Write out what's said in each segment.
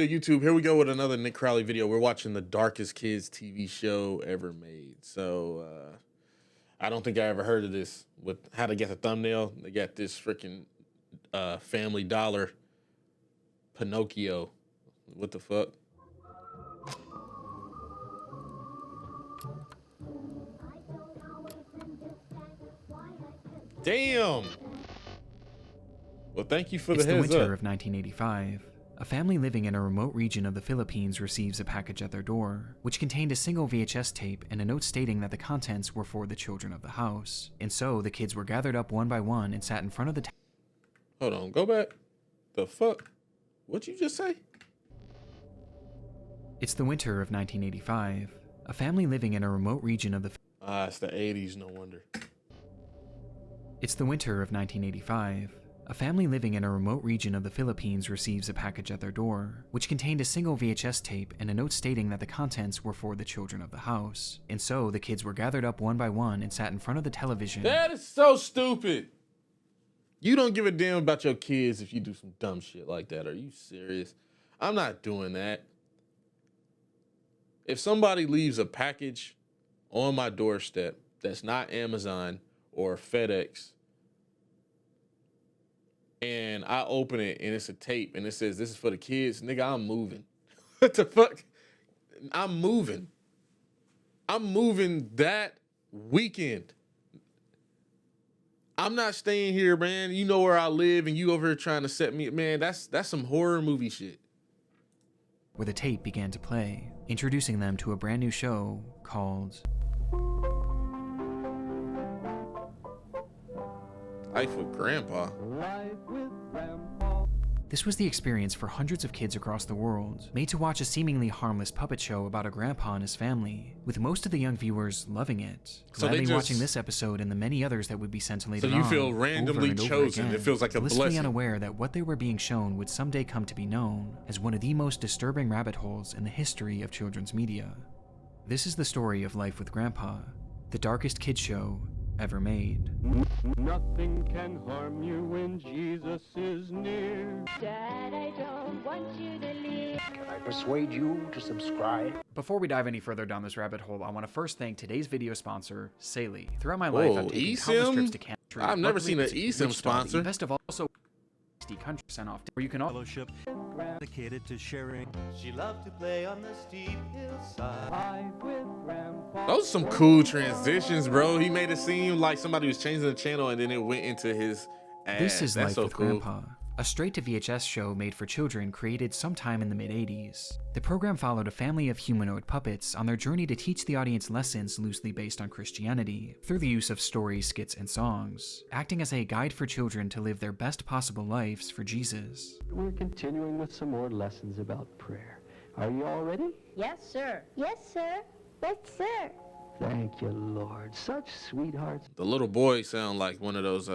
good, YouTube? Here we go with another Nick Crowley video. We're watching the Darkest Kids TV show ever made. So, I don't think I ever heard of this. With how to get the thumbnail, they got this freaking Family Dollar Pinocchio. What the fuck? Damn. Well, thank you for the heads up. It's the winter of 1985. A family living in a remote region of the Philippines receives a package at their door, which contained a single VHS tape and a note stating that the contents were for the children of the house. And so, the kids were gathered up one by one and sat in front of the Hold on, go back. The fuck? What'd you just say? It's the winter of 1985. A family living in a remote region of the It's the 80s, no wonder. It's the winter of 1985. A family living in a remote region of the Philippines receives a package at their door, which contained a single VHS tape and a note stating that the contents were for the children of the house. And so, the kids were gathered up one by one and sat in front of the television. That is so stupid. You don't give a damn about your kids if you do some dumb shit like that. Are you serious? I'm not doing that. If somebody leaves a package on my doorstep that's not Amazon or FedEx, and I open it and it's a tape and it says this is for the kids, nigga, I'm moving. What the fuck? I'm moving. I'm moving that weekend. I'm not staying here, man. You know where I live and you over here trying to set me, man, that's some horror movie shit. Where the tape began to play, introducing them to a brand new show called Life with Grandpa. This was the experience for hundreds of kids across the world, made to watch a seemingly harmless puppet show about a grandpa and his family, with most of the young viewers loving it, gladly watching this episode and the many others that would be sent later on. So you feel randomly chosen. It feels like a blissfully blessing. Unaware that what they were being shown would someday come to be known as one of the most disturbing rabbit holes in the history of children's media. This is the story of Life with Grandpa, the darkest kids show ever made. Nothing can harm you when Jesus is near. Dad, I don't want you to leave. Can I persuade you to subscribe? Before we dive any further down this rabbit hole, I want to first thank today's video sponsor, Saley. Throughout my life, I've taken countless trips to Canada. I've never seen an eSIM sponsor. Best of all, also 60% off, where you can fellowship dedicated to sharing. She loved to play on the steep hillside. Life with Grandpa. Those are some cool transitions, bro. He made it seem like somebody was changing the channel and then it went into his ad. This is That's Life so with cool. Grandpa, a straight-to-VHS show made for children created sometime in the mid-80s. The program followed a family of humanoid puppets on their journey to teach the audience lessons loosely based on Christianity, through the use of stories, skits, and songs, acting as a guide for children to live their best possible lives for Jesus. We're continuing with some more lessons about prayer. Are you all ready? Yes, sir. Yes, sir. Yes, sir. Thank you, Lord. Such sweethearts. The little boy sound like one of those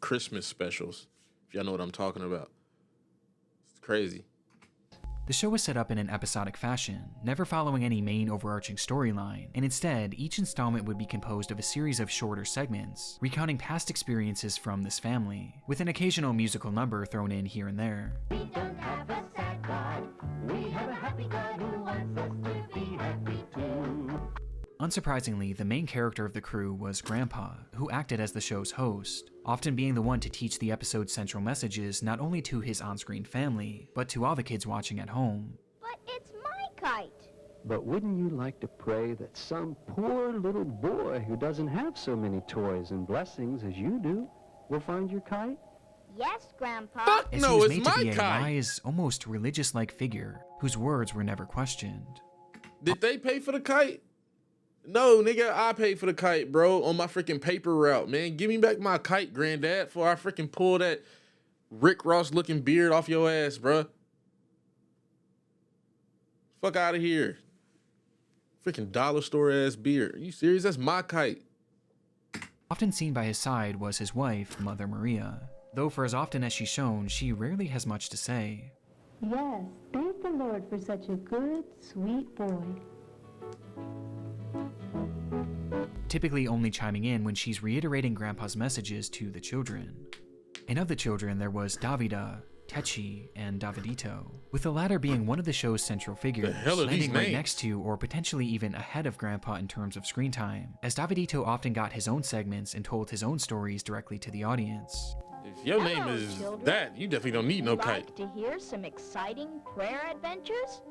Christmas specials, if y'all know what I'm talking about. It's crazy. The show was set up in an episodic fashion, never following any main overarching storyline, and instead, each installment would be composed of a series of shorter segments, recounting past experiences from this family, with an occasional musical number thrown in here and there. We don't have a sad God. We have a happy God who wants us to be happy too. Unsurprisingly, the main character of the crew was Grandpa, who acted as the show's host, often being the one to teach the episode's central messages not only to his on-screen family, but to all the kids watching at home. But it's my kite. But wouldn't you like to pray that some poor little boy who doesn't have so many toys and blessings as you do will find your kite? Yes, Grandpa. Fuck As no, he was it's made to my be a kite. wise, almost religious-like figure, whose words were never questioned. Did they pay for the kite? No, nigga, I paid for the kite, bro, on my freaking paper route, man. Give me back my kite, granddad, before I freaking pull that Rick Ross looking beard off your ass, bro. Fuck out of here. Freaking dollar store ass beard. Are you serious? That's my kite. Often seen by his side was his wife, Mother Maria, though for as often as she's shown, she rarely has much to say. Yes, thank the Lord for such a good, sweet boy. Typically only chiming in when she's reiterating Grandpa's messages to the children. And of the children, there was Davida, Techi, and Davidito, with the latter being one of the show's central figures, hell are these landing right names? next to or potentially even ahead of Grandpa in terms of screen time, as Davidito often got his own segments and told his own stories directly to the audience. If your name is that, you definitely don't need no kite. Like to hear some exciting prayer adventures?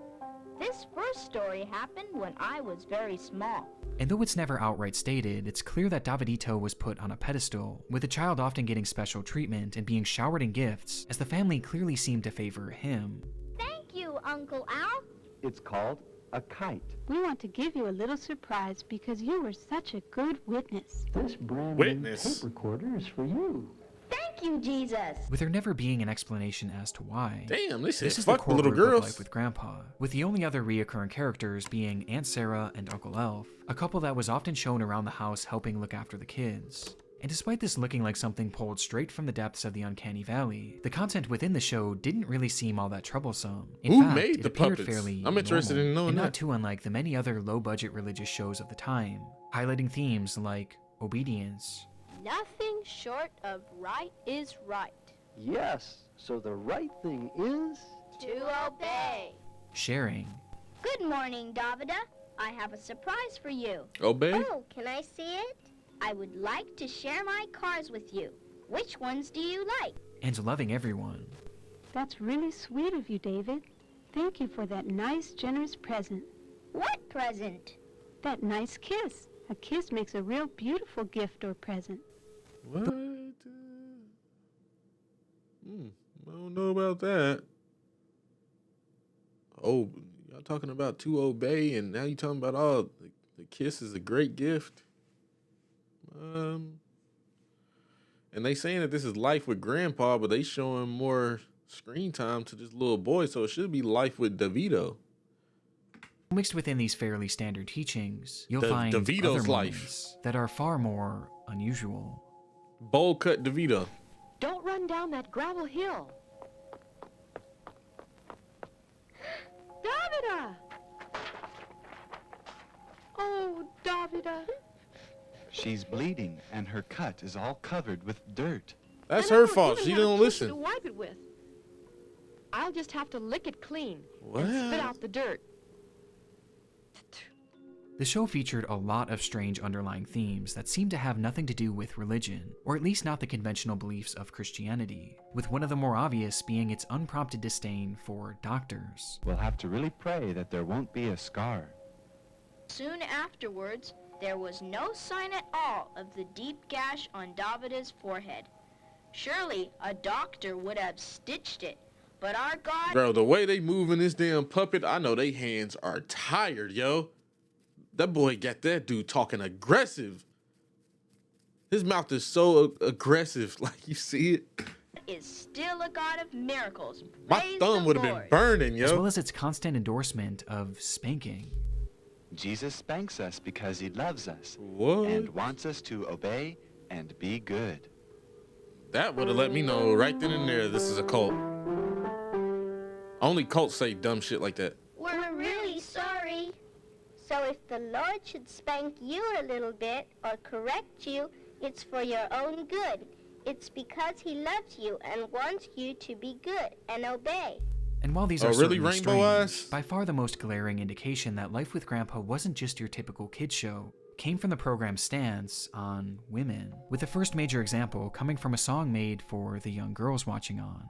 This first story happened when I was very small. And though it's never outright stated, it's clear that Davidito was put on a pedestal, with the child often getting special treatment and being showered in gifts, as the family clearly seemed to favor him. Thank you, Uncle Al. It's called a kite. We want to give you a little surprise because you were such a good witness. This brand Witness. new tape recorder is for you. Thank you, Jesus. With there never being an explanation as to why. Damn, they said This is the fuck the core little group of girls. life with Grandpa, with the only other reoccurring characters being Aunt Sarah and Uncle Elf, a couple that was often shown around the house helping look after the kids. And despite this looking like something pulled straight from the depths of the Uncanny Valley, the content within the show didn't really seem all that troublesome. In Who fact, made it the appeared puppets? fairly I'm interested normal, in knowing and not that. too unlike the many other low-budget religious shows of the time, highlighting themes like obedience, Nothing short of right is right. Yes, so the right thing is... To obey. sharing, Good morning, Davida. I have a surprise for you. Obey? Oh, can I see it? I would like to share my cars with you. Which ones do you like? and loving everyone. That's really sweet of you, David. Thank you for that nice, generous present. What present? That nice kiss. A kiss makes a real beautiful gift or present. What? I don't know about that. Oh, y'all talking about to obey, and now you talking about the kiss is a great gift. And they saying that this is life with Grandpa, but they showing more screen time to this little boy, so it should be life with DeVito. Mixed within these fairly standard teachings, you'll The find DeVito's other life. moments that are far more unusual. Bowl cut DeVito. Don't run down that gravel hill. Davida! Oh, Davida. She's bleeding, and her cut is all covered with dirt. That's I her don't fault. even She have a don't tissue listen. to wipe it with. I'll just have to lick it clean What? and spit out the dirt. The show featured a lot of strange underlying themes that seemed to have nothing to do with religion, or at least not the conventional beliefs of Christianity, with one of the more obvious being its unprompted disdain for doctors. We'll have to really pray that there won't be a scar. Soon afterwards, there was no sign at all of the deep gash on Davida's forehead. Surely a doctor would have stitched it, but our God... Bro, the way they moving this damn puppet, I know they hands are tired, yo. That boy got that dude talking aggressive. His mouth is so aggressive, like you see it. is still a God of miracles. My Praise thumb the would have been Lord. burning, As well yo. as its constant endorsement of spanking. Jesus spanks us because he loves us What? and wants us to obey and be good. That would have let me know right then and there this is a cult. Only cults say dumb shit like that. We're really sorry. So if the Lord should spank you a little bit or correct you, it's for your own good. It's because he loves you and wants you to be good and obey. And while these Oh, are really, certainly Rainbow strange, Eyes? by far the most glaring indication that Life with Grandpa wasn't just your typical kids show came from the program's stance on women, with the first major example coming from a song made for the young girls watching on.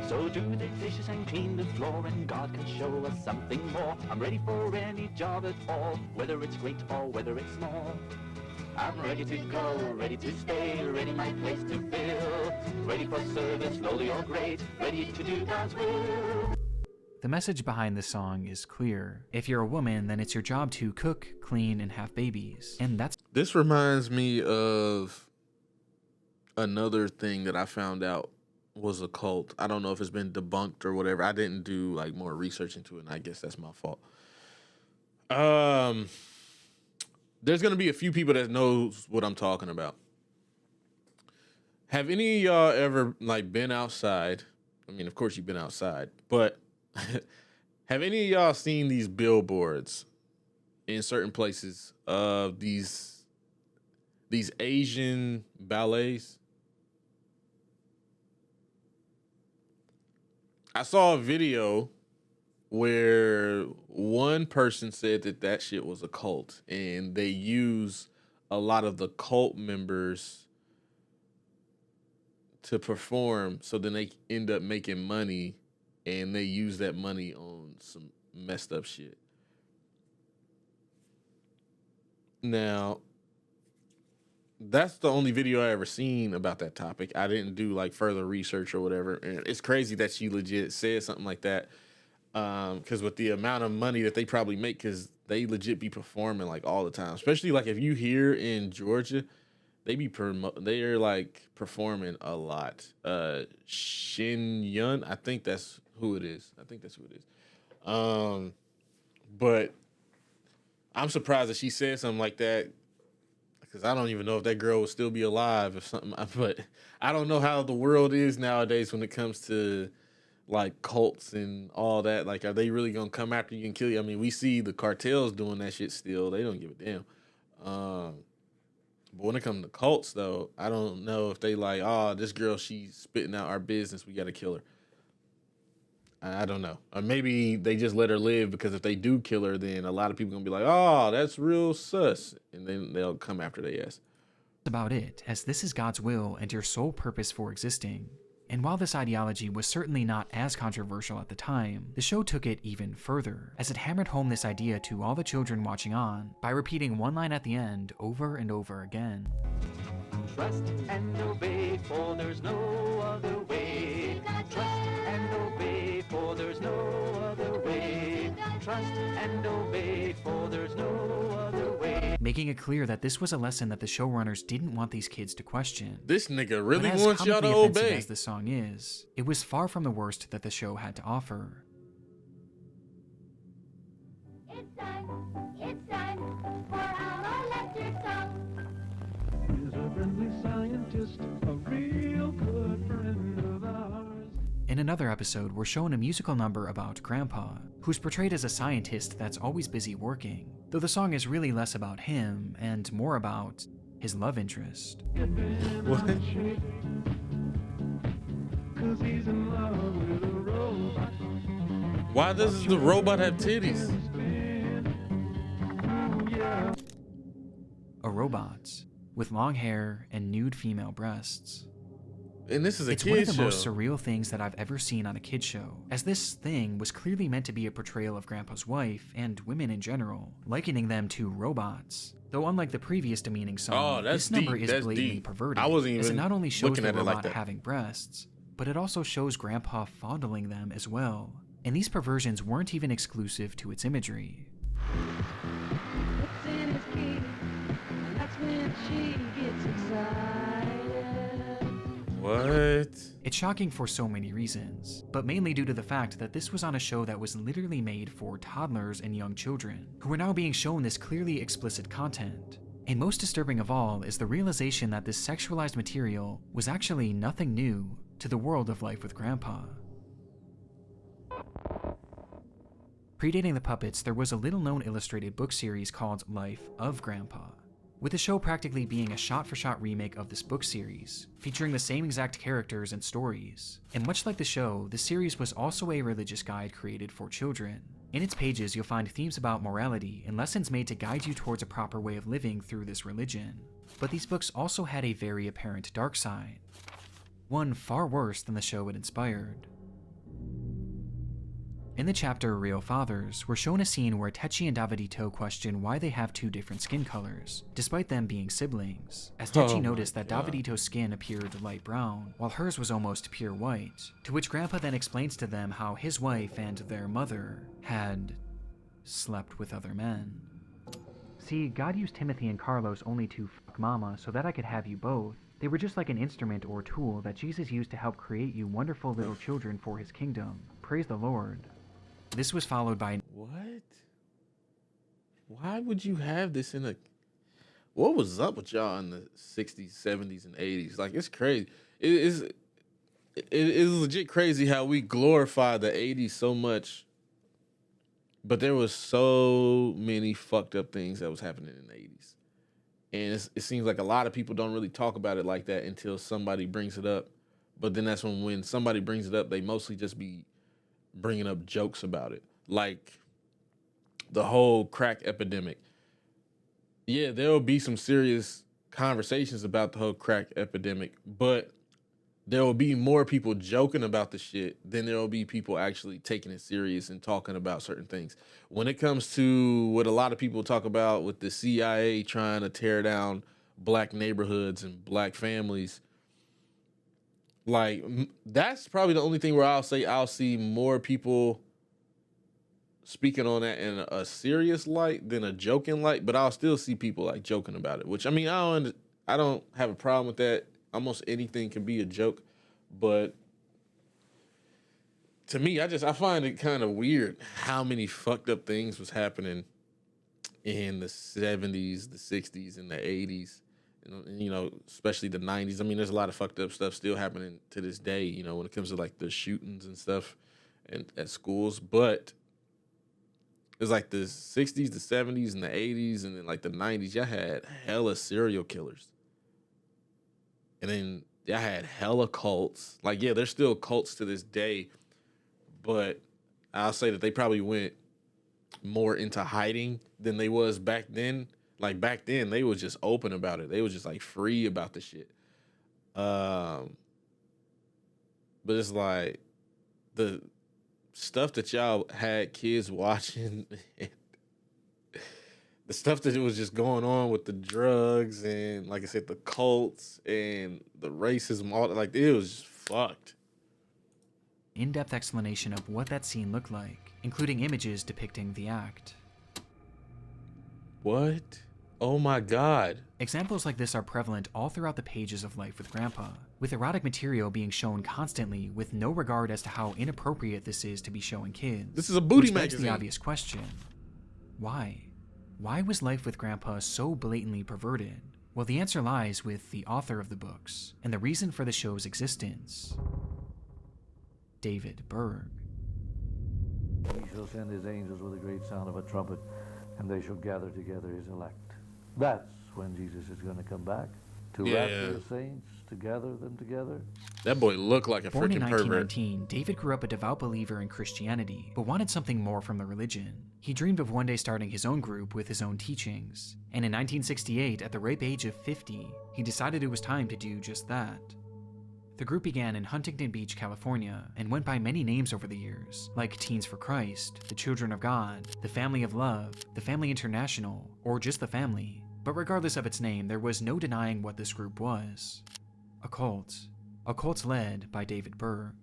So do the dishes and clean the floor, and God can show us something more. I'm ready for any job at all, whether it's great or whether it's small. I'm ready to go, ready to stay, ready my place to fill. Ready for service, lowly or great, ready to do God's will. The message behind this song is clear. If you're a woman, then it's your job to cook, clean, and have babies. And that's This reminds me of another thing that I found out was a cult. I don't know if it's been debunked or whatever. I didn't do like more research into it, and I guess that's my fault. There's gonna be a few people that knows what I'm talking about. Have any of y'all ever like been outside? I mean, of course you've been outside, but have any of y'all seen these billboards in certain places of these Asian ballets? I saw a video where one person said that shit was a cult, and they use a lot of the cult members to perform, so then they end up making money, and they use that money on some messed up shit. Now, that's the only video I ever seen about that topic. I didn't do like further research or whatever. And it's crazy that she legit said something like that. Because with the amount of money that they probably make, because they legit be performing like all the time. Especially like if you here in Georgia, they're like performing a lot. Shin Yun, I think that's who it is. But I'm surprised that she said something like that, because I don't even know if that girl would still be alive if something. But I don't know how the world is nowadays when it comes to like cults and all that. Like, are they really gonna come after you and kill you? I mean, we see the cartels doing that shit still. They don't give a damn. But when it comes to cults, though, I don't know if they like, oh, this girl, she's spitting out our business, we gotta kill her. I don't know. Or maybe they just let her live, because if they do kill her, then a lot of people gonna be like, oh, that's real sus. And then they'll come after their ass. That's about it, as this is God's will and your sole purpose for existing. And while this ideology was certainly not as controversial at the time, the show took it even further, as it hammered home this idea to all the children watching on by repeating one line at the end over and over again. Trust and obey, for there's no other way. Trust and obey, for there's no other way. Trust and obey, for there's no other way. Making it clear that this was a lesson that the showrunners didn't want these kids to question. This nigga really But wants y'all to obey. As the song is, it was far from the worst that the show had to offer. It's time for our electric song. He's a friendly scientist, a real good friend of ours. In another episode, we're shown a musical number about Grandpa, who's portrayed as a scientist that's always busy working, though the song is really less about him and more about his love interest. What? 'Cause he's in love with a robot. Why does the robot have titties? A robot with long hair and nude female breasts. And this is a It's one of kid's the most show. surreal things that I've ever seen on a kid's show, as this thing was clearly meant to be a portrayal of Grandpa's wife and women in general, likening them to robots. Though unlike the previous demeaning song, that's this number deep. is That's blatantly deep. perverted, I wasn't as it even not only shows looking the at it like robot that. having breasts, but it also shows Grandpa fondling them as well. And these perversions weren't even exclusive to its imagery. What's in his key? That's when she gets excited. What? It's shocking for so many reasons, but mainly due to the fact that this was on a show that was literally made for toddlers and young children, who are now being shown this clearly explicit content. And most disturbing of all is the realization that this sexualized material was actually nothing new to the world of Life with Grandpa. Predating the puppets, there was a little-known illustrated book series called Life of Grandpa, with the show practically being a shot-for-shot remake of this book series, featuring the same exact characters and stories. And much like the show, the series was also a religious guide created for children. In its pages, you'll find themes about morality and lessons made to guide you towards a proper way of living through this religion. But these books also had a very apparent dark side, one far worse than the show it inspired. In the chapter Real Fathers, we're shown a scene where Techi and Davidito question why they have two different skin colors, despite them being siblings, as Techi noticed that Davidito's skin appeared light brown, while hers was almost pure white, to which Grandpa then explains to them how his wife and their mother had slept with other men. See, God used Timothy and Carlos only to fuck Mama so that I could have you both. They were just like an instrument or tool that Jesus used to help create you wonderful little children for his kingdom. Praise the Lord. This was followed by... What? Why would you have this in a... What was up with y'all in the 60s, 70s, and 80s? Like, it's crazy. It is legit crazy how we glorify the 80s so much, but there was so many fucked up things that was happening in the 80s. And it seems like a lot of people don't really talk about it like that until somebody brings it up. But then that's when somebody brings it up, they mostly just be bringing up jokes about it. Like the whole crack epidemic. Yeah, there'll be some serious conversations about the whole crack epidemic, but there will be more people joking about the shit than there will be people actually taking it serious and talking about certain things. When it comes to what a lot of people talk about with the CIA trying to tear down black neighborhoods and black families, like that's probably the only thing where I'll say I'll see more people speaking on that in a serious light than a joking light, but I'll still see people like joking about it, which I mean, I don't have a problem with that. Almost anything can be a joke, but to me, I find it kind of weird how many fucked up things was happening in the 70s, the 60s, and the 80s, and, you know, especially the 90s. I mean, there's a lot of fucked up stuff still happening to this day, you know, when it comes to like the shootings and stuff and at schools, but it's like the 60s, the 70s, and the 80s, and then like the 90s, y'all had hella serial killers. And then y'all had hella cults. Like, yeah, there's still cults to this day, but I'll say that they probably went more into hiding than they was back then. Like, back then, they was just open about it. They was just, like, free about the shit. But it's like the stuff that y'all had kids watching, the stuff that was just going on with the drugs and, like I said, the cults and the racism, all like it was just fucked. In-depth explanation of what that scene looked like, including images depicting the act. What? Oh my God. Examples like this are prevalent all throughout the pages of Life with Grandpa, with erotic material being shown constantly with no regard as to how inappropriate this is to be showing kids. This is a booty which begs magazine. the obvious question. Why? Why was Life with Grandpa so blatantly perverted? Well, the answer lies with the author of the books, and the reason for the show's existence. David Berg. He shall send his angels with a great sound of a trumpet, and they shall gather together his elect. That's when Jesus is going to come back, to rapture the saints, to gather them together. That boy looked like a Born in freaking pervert. 1919, David grew up a devout believer in Christianity, but wanted something more from the religion. He dreamed of one day starting his own group with his own teachings, and in 1968, at the ripe age of 50, he decided it was time to do just that. The group began in Huntington Beach, California, and went by many names over the years, like Teens for Christ, the Children of God, the Family of Love, the Family International, or just the Family. But regardless of its name, there was no denying what this group was. A cult. A cult led by David Berg.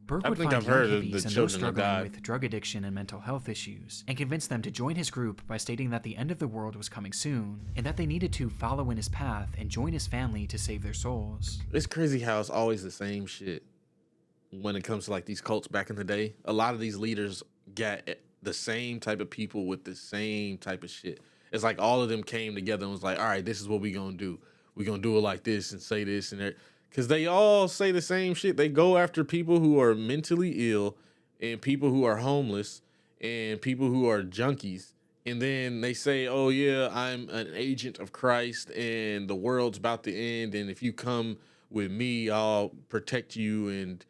Berg would find young hippies and those struggling with drug addiction and mental health issues, and convince them to join his group by stating that the end of the world was coming soon, and that they needed to follow in his path and join his family to save their souls. It's crazy how it's always the same shit when it comes to like these cults back in the day. A lot of these leaders got the same type of people with the same type of shit. It's like all of them came together and was like, all right, this is what we gonna do. We gonna do it like this and say this and that. Because they all say the same shit. They go after people who are mentally ill and people who are homeless and people who are junkies. And then they say, oh, yeah, I'm an agent of Christ and the world's about to end. And if you come with me, I'll protect you and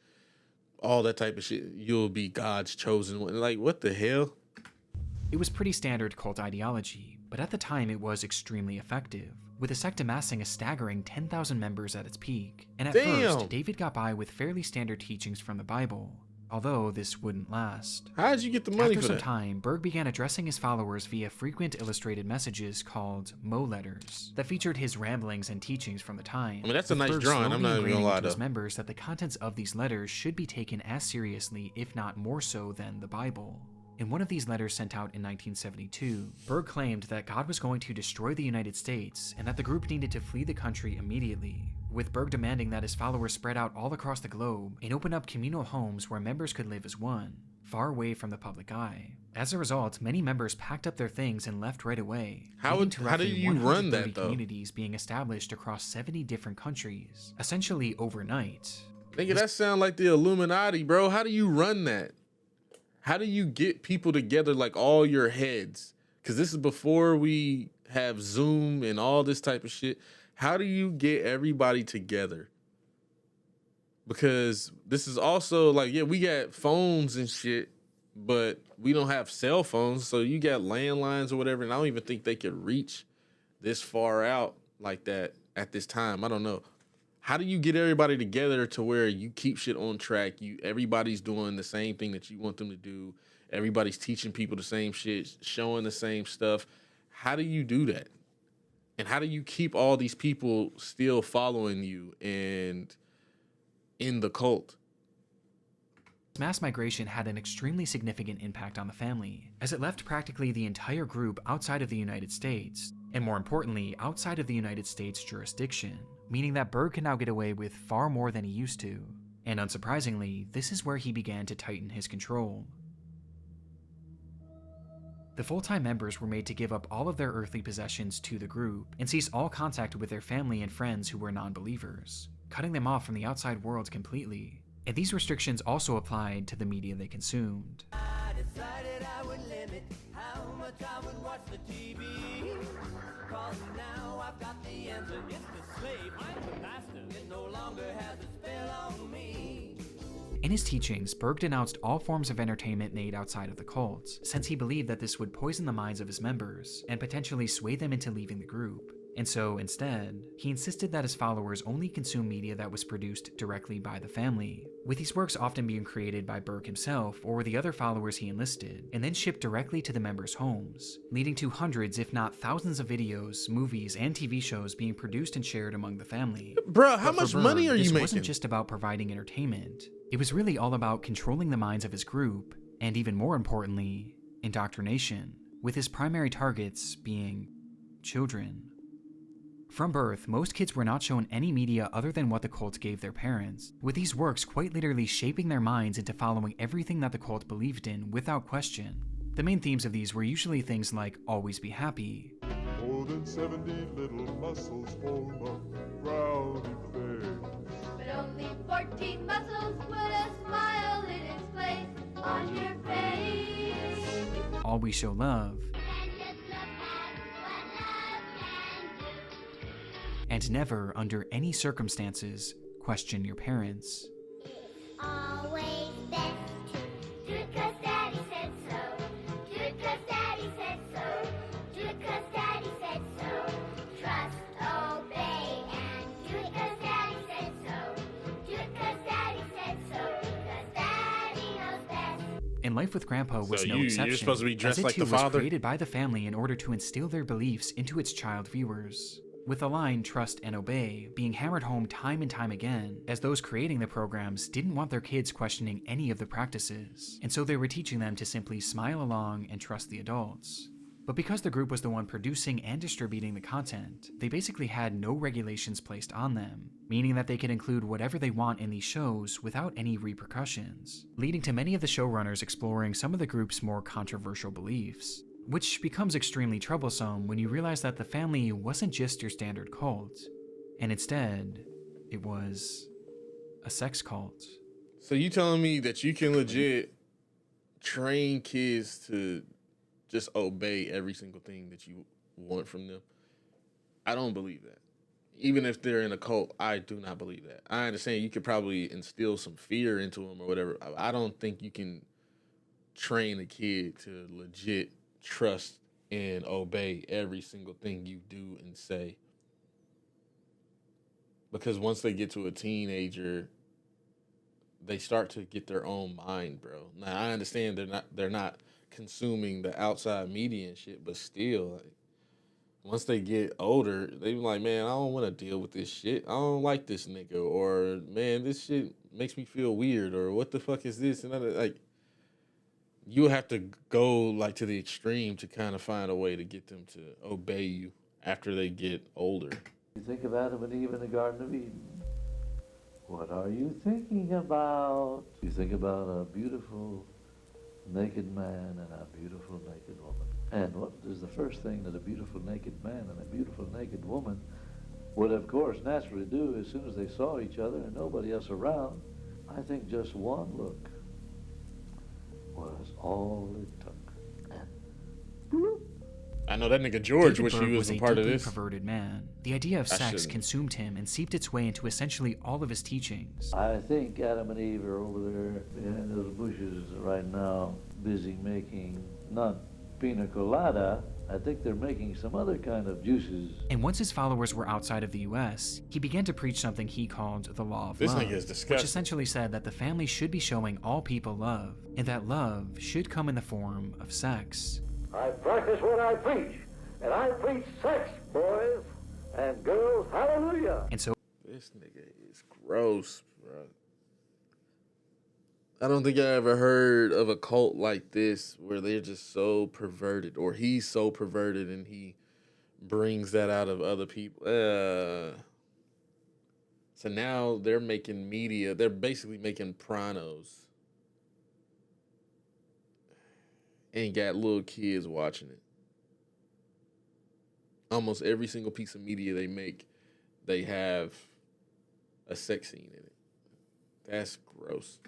all that type of shit. You'll be God's chosen one. Like, what the hell? It was pretty standard cult ideology, but at the time it was extremely effective, with the sect amassing a staggering 10,000 members at its peak. And at first, David got by with fairly standard teachings from the Bible, although this wouldn't last. How did you get the money for that? After some time, Berg began addressing his followers via frequent illustrated messages called Mo letters that featured his ramblings and teachings from the time. I mean, that's a nice drawing. I'm not even gonna lie to his members that the contents of these letters should be taken as seriously, if not more so, than the Bible. In one of these letters sent out in 1972, Berg claimed that God was going to destroy the United States and that the group needed to flee the country immediately, with Berg demanding that his followers spread out all across the globe and open up communal homes where members could live as one, far away from the public eye. As a result, many members packed up their things and left right away. How do you run that, though? Communities being established across 70 different countries, essentially overnight. Nigga, that sound like the Illuminati, bro. How do you run that? How do you get people together, like all your heads? Because this is before we have Zoom and all this type of shit. How do you get everybody together? because this is also like, yeah, we got phones and shit, but we don't have cell phones. So you got landlines or whatever. And I don't even think they could reach this far out like that at this time. I don't know. How do you get everybody together to where you keep shit on track? Everybody's doing the same thing that you want them to do. Everybody's teaching people the same shit, showing the same stuff. How do you do that? And how do you keep all these people still following you and in the cult? Mass migration had an extremely significant impact on the family, as it left practically the entire group outside of the United States, and more importantly, outside of the United States jurisdiction, meaning that Berg can now get away with far more than he used to. And unsurprisingly, this is where he began to tighten his control. The full-time members were made to give up all of their earthly possessions to the group and cease all contact with their family and friends who were non-believers, cutting them off from the outside world completely. And these restrictions also applied to the media they consumed. I decided I would limit how much I would watch the TV. Cause now I've got the answer. It's the slave. I'm the master. It no longer has a spell on me. In his teachings, Berg denounced all forms of entertainment made outside of the cult, since he believed that this would poison the minds of his members and potentially sway them into leaving the group. And so, instead, he insisted that his followers only consume media that was produced directly by the family, with these works often being created by Berg himself or the other followers he enlisted, and then shipped directly to the members' homes, leading to hundreds if not thousands of videos, movies, and TV shows being produced and shared among the family. Bro, how much money are you making? This wasn't just about providing entertainment. It was really all about controlling the minds of his group, and even more importantly, indoctrination, with his primary targets being children. From birth, most kids were not shown any media other than what the cult gave their parents, with these works quite literally shaping their minds into following everything that the cult believed in without question. The main themes of these were usually things like always be happy, More than 70 little muscles form a rowdy face. But only 14 muscles put a smile in its place on your face. always show love, and never, under any circumstances, question your parents. Always best to do it 'cause Daddy said so. Do it 'cause Daddy said so. Do it 'cause Daddy said so. Trust, obey, and do it 'cause Daddy said so. Do it 'cause Daddy said so. 'Cause Daddy knows best. And life with Grandpa was So no you're exception, supposed to be dressed as it like too the was father? created by the family in order to instill their beliefs into its child viewers, with the line trust and obey being hammered home time and time again, as those creating the programs didn't want their kids questioning any of the practices, and so they were teaching them to simply smile along and trust the adults. But because the group was the one producing and distributing the content, they basically had no regulations placed on them, meaning that they could include whatever they want in these shows without any repercussions, leading to many of the showrunners exploring some of the group's more controversial beliefs, which becomes extremely troublesome when you realize that the family wasn't just your standard cult, and instead, it was a sex cult. So you telling me that you can legit train kids to just obey every single thing that you want from them? I don't believe that. Even if they're in a cult, I do not believe that. I understand you could probably instill some fear into them or whatever. I don't think you can train a kid to legit trust and obey every single thing you do and say. Because once they get to a teenager, they start to get their own mind, bro. Now I understand they're not consuming the outside media and shit, but still, like, once they get older, they be like, man, I don't want to deal with this shit. I don't like this nigga, or man, this shit makes me feel weird, or what the fuck is this? And like, you have to go like to the extreme to kind of find a way to get them to obey you after they get older. You think of Adam and Eve in the Garden of Eden. What are you thinking about? You think about a beautiful naked man and a beautiful naked woman. And what is the first thing that a beautiful naked man and a beautiful naked woman would, of course, naturally do as soon as they saw each other and nobody else around? I think just one look was all it took. And bloop, I know that nigga George David wish he Berg was a a part of deeply this. perverted man. The idea of sex shouldn't. consumed him and seeped its way into essentially all of his teachings. I think Adam and Eve are over there in those bushes right now, busy making, not pina colada, I think they're making some other kind of juices. And once his followers were outside of the US, he began to preach something he called the law of This love, nigga is disgusting. which essentially said that the family should be showing all people love, and that love should come in the form of sex. I practice what I preach, and I preach sex, boys and girls, hallelujah. And so This nigga is gross, bro. I don't think I ever heard of a cult like this where they're just so perverted, or he's so perverted and he brings that out of other people. So now they're making media. They're basically making pornos and got little kids watching it. Almost every single piece of media they make, they have a sex scene in it. That's gross.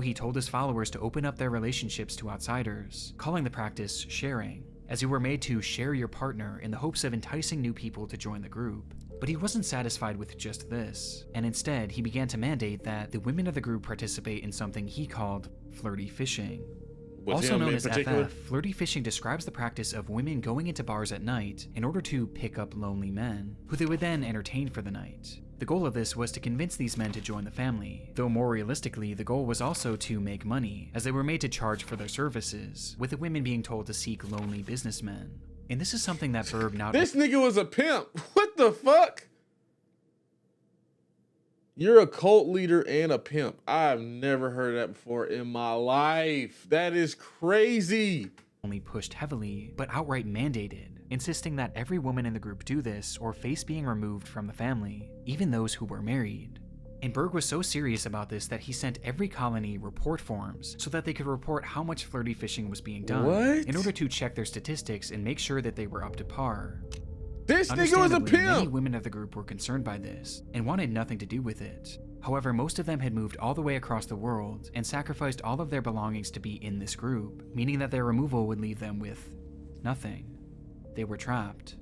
he told his followers to open up their relationships to outsiders, calling the practice sharing, as you were made to share your partner in the hopes of enticing new people to join the group. But he wasn't satisfied with just this, and instead he began to mandate that the women of the group participate in something he called flirty fishing. Also known as FF, flirty fishing describes the practice of women going into bars at night in order to pick up lonely men, who they would then entertain for the night. The goal of this was to convince these men to join the family, though more realistically, the goal was also to make money, as they were made to charge for their services, with the women being told to seek lonely businessmen. And this is something that Berg not- This nigga was a pimp. What the fuck? You're a cult leader and a pimp. I've never heard that before in my life. That is crazy. Only pushed heavily, but outright mandated, insisting that every woman in the group do this or face being removed from the family, even those who were married. And Berg was so serious about this that he sent every colony report forms so that they could report how much flirty fishing was being done in order to check their statistics and make sure that they were up to par. This nigga was a pimp! Many women of the group were concerned by this and wanted nothing to do with it. However, most of them had moved all the way across the world and sacrificed all of their belongings to be in this group, meaning that their removal would leave them with nothing. They were trapped.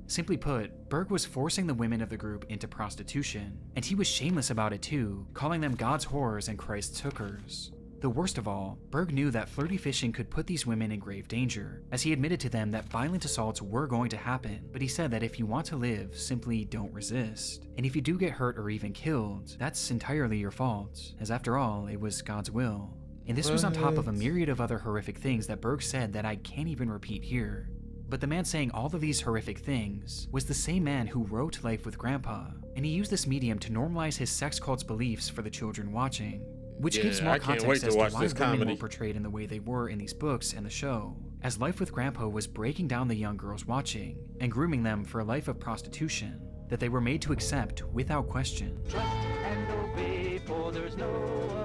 Simply put, Berg was forcing the women of the group into prostitution, and he was shameless about it too, calling them God's whores and Christ's hookers. The worst of all, Berg knew that flirty fishing could put these women in grave danger, as he admitted to them that violent assaults were going to happen, but he said that if you want to live, simply don't resist. And if you do get hurt or even killed, that's entirely your fault, as after all, it was God's will. And this was on top of a myriad of other horrific things that Berg said that I can't even repeat here. But the man saying all of these horrific things was the same man who wrote Life with Grandpa, and he used this medium to normalize his sex cult's beliefs for the children watching, which gives more context as to why women were portrayed in the way they were in these books and the show, as Life with Grandpa was breaking down the young girls watching and grooming them for a life of prostitution that they were made to accept without question. Trust and obey, for there's no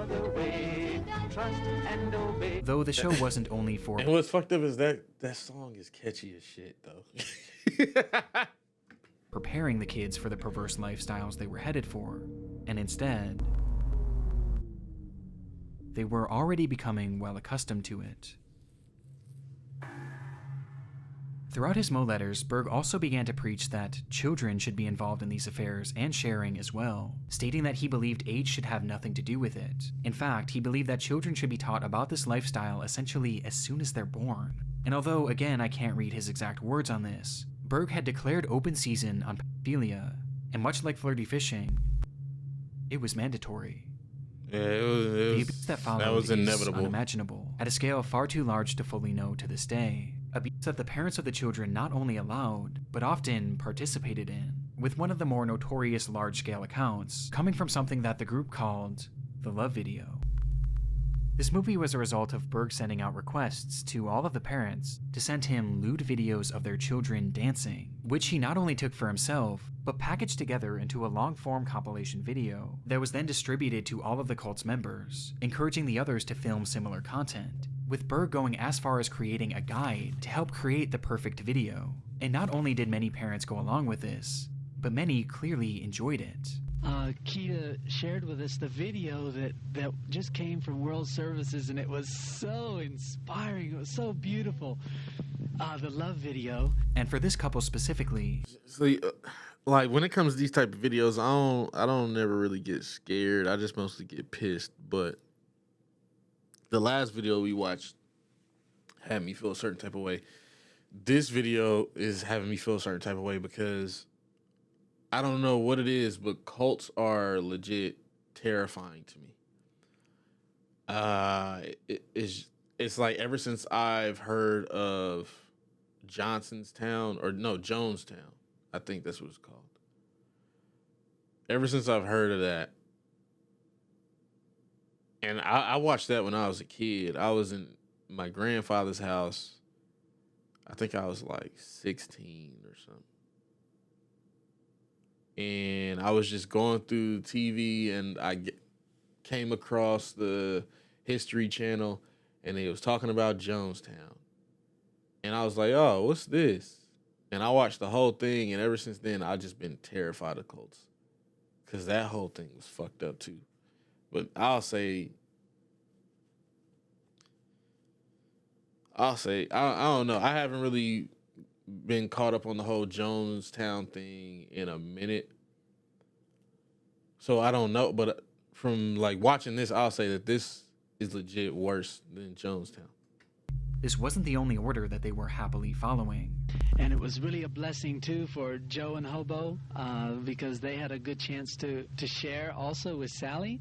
other way. Trust and obey. Though the show wasn't only for... And what's fucked up is that song is catchy as shit, though. preparing the kids for the perverse lifestyles they were headed for, and instead, they were already becoming well accustomed to it. Throughout his Mo letters, Berg also began to preach that children should be involved in these affairs and sharing as well, stating that he believed age should have nothing to do with it. In fact, he believed that children should be taught about this lifestyle essentially as soon as they're born. And although, again, I can't read his exact words on this, Berg had declared open season on pedophilia, and much like flirty fishing, it was mandatory. Yeah, the abuse that followed that was inevitable. Is unimaginable, at a scale far too large to fully know to this day. Abuse that the parents of the children not only allowed, but often participated in, with one of the more notorious large-scale accounts coming from something that the group called the Love Video. This movie was a result of Berg sending out requests to all of the parents to send him lewd videos of their children dancing, which he not only took for himself, but packaged together into a long-form compilation video that was then distributed to all of the cult's members, encouraging the others to film similar content, with Berg going as far as creating a guide to help create the perfect video. And not only did many parents go along with this, but many clearly enjoyed it. Keita shared with us the video that just came from World Services, and it was so inspiring. It was so beautiful. the love video. And for this couple specifically, See, like when it comes to these type of videos, I don't never really get scared. I just mostly get pissed. But the last video we watched had me feel a certain type of way. This video is having me feel a certain type of way because I don't know what it is, but cults are legit terrifying to me. It's like ever since I've heard of Jonestown, I think that's what it's called. Ever since I've heard of that, and I watched that when I was a kid. I was in my grandfather's house. I think I was like 16 or something. And I was just going through TV and came across the History Channel and they was talking about Jonestown. And I was like, oh, what's this? And I watched the whole thing, and ever since then, I've just been terrified of cults. Because that whole thing was fucked up, too. But I'll say, I don't know. I haven't really been caught up on the whole Jonestown thing in a minute. So I don't know. But from like watching this, I'll say that this is legit worse than Jonestown. This wasn't the only order that they were happily following. And it was really a blessing, too, for Joe and Hobo, because they had a good chance to share also with Sally.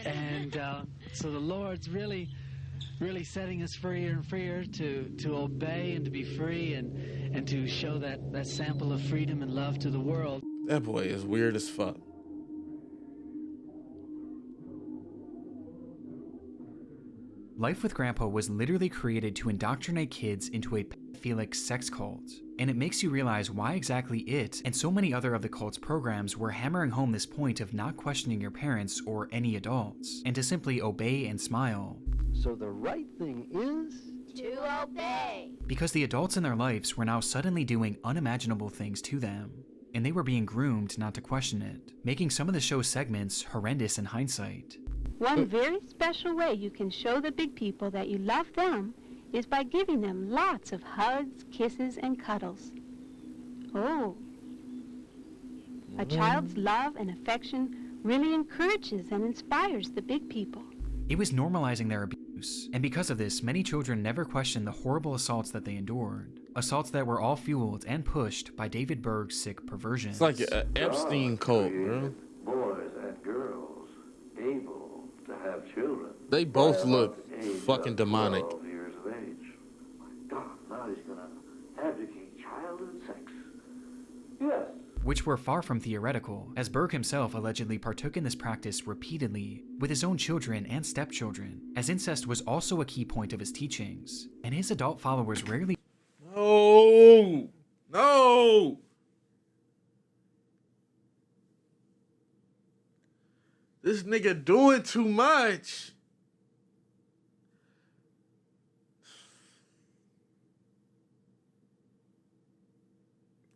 Amen. And so the Lord's really setting us freer and freer to obey and to be free and to show that sample of freedom and love to the world. That boy is weird as fuck. Life with Grandpa was literally created to indoctrinate kids into a pedophilic sex cult, and it makes you realize why exactly it and so many other of the cult's programs were hammering home this point of not questioning your parents or any adults, and to simply obey and smile. So the right thing is to obey. Because the adults in their lives were now suddenly doing unimaginable things to them, and they were being groomed not to question it, making some of the show's segments horrendous in hindsight. One very special way you can show the big people that you love them is by giving them lots of hugs, kisses, and cuddles. Oh, a child's love and affection really encourages and inspires the big people. It was normalizing their abuse, and because of this, many children never questioned the horrible assaults that they endured. Assaults that were all fueled and pushed by David Berg's sick perversion. It's like an Epstein cult, bro. Boys and girls able to have children. They both look fucking demonic. 12 years of age. My God, now he's gonna advocate childhood sex. Yes. Which were far from theoretical, as Berg himself allegedly partook in this practice repeatedly with his own children and stepchildren, as incest was also a key point of his teachings, and his adult followers rarely. No! This nigga doing too much.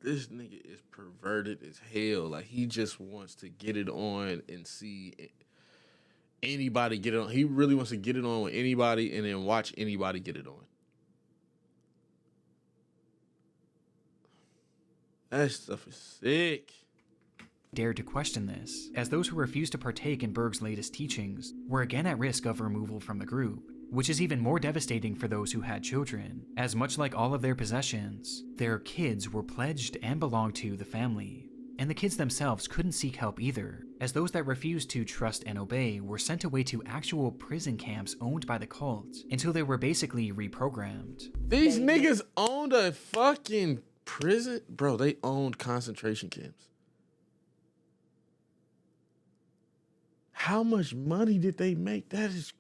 This nigga is perverted as hell. Like, he just wants to get it on and see anybody get it on. He really wants to get it on with anybody and then watch anybody get it on. That stuff is sick. Dared to question this, as those who refused to partake in Berg's latest teachings were again at risk of removal from the group, which is even more devastating for those who had children, as much like all of their possessions, their kids were pledged and belonged to the family. And the kids themselves couldn't seek help either, as those that refused to trust and obey were sent away to actual prison camps owned by the cult until they were basically reprogrammed. These niggas owned a fucking prison? Bro, they owned concentration camps. How much money did they make? That is...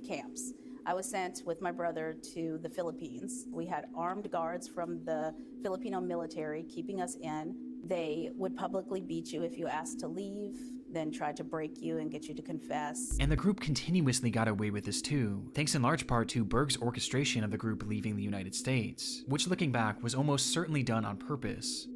camps. I was sent with my brother to the Philippines. We had armed guards from the Filipino military keeping us in. They would publicly beat you if you asked to leave, then try to break you and get you to confess. And the group continuously got away with this too, thanks in large part to Berg's orchestration of the group leaving the United States, which looking back was almost certainly done on purpose.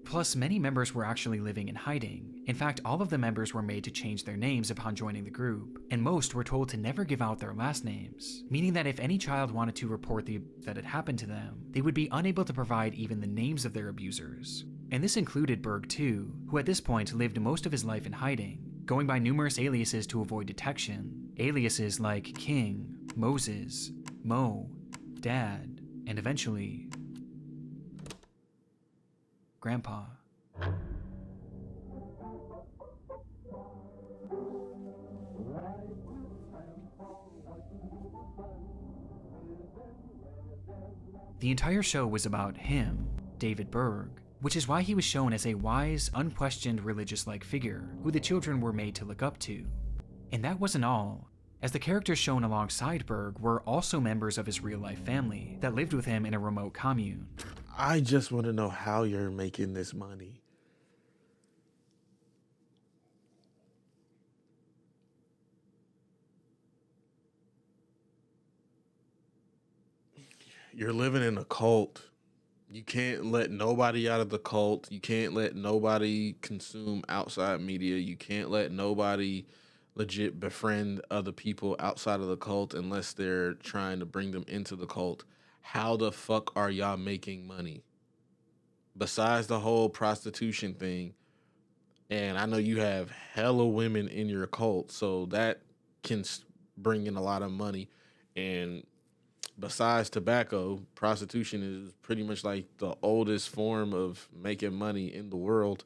Plus, many members were actually living in hiding. In fact, all of the members were made to change their names upon joining the group, and most were told to never give out their last names, meaning that if any child wanted to report that it happened to them, they would be unable to provide even the names of their abusers. And this included Berg too, who at this point lived most of his life in hiding, going by numerous aliases to avoid detection. Aliases like King, Moses, Mo, Dad, and eventually, Grandpa. The entire show was about him, David Berg, which is why he was shown as a wise, unquestioned religious-like figure who the children were made to look up to. And that wasn't all, as the characters shown alongside Berg were also members of his real-life family that lived with him in a remote commune. I just want to know how you're making this money. You're living in a cult. You can't let nobody out of the cult. You can't let nobody consume outside media. You can't let nobody legit befriend other people outside of the cult unless they're trying to bring them into the cult. How the fuck are y'all making money? Besides the whole prostitution thing, and I know you have hella women in your cult, so that can bring in a lot of money. And besides tobacco, prostitution is pretty much like the oldest form of making money in the world.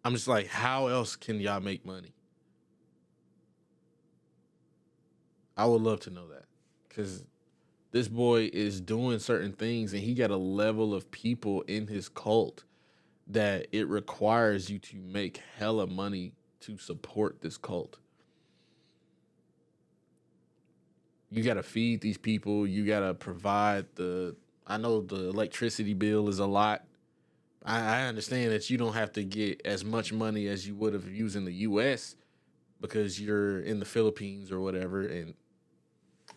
I'm just like, how else can y'all make money? I would love to know that, because this boy is doing certain things and he got a level of people in his cult that it requires you to make hella money to support this cult. You got to feed these people. You got to provide I know the electricity bill is a lot. I understand that you don't have to get as much money as you would have used in the U.S. because you're in the Philippines or whatever, and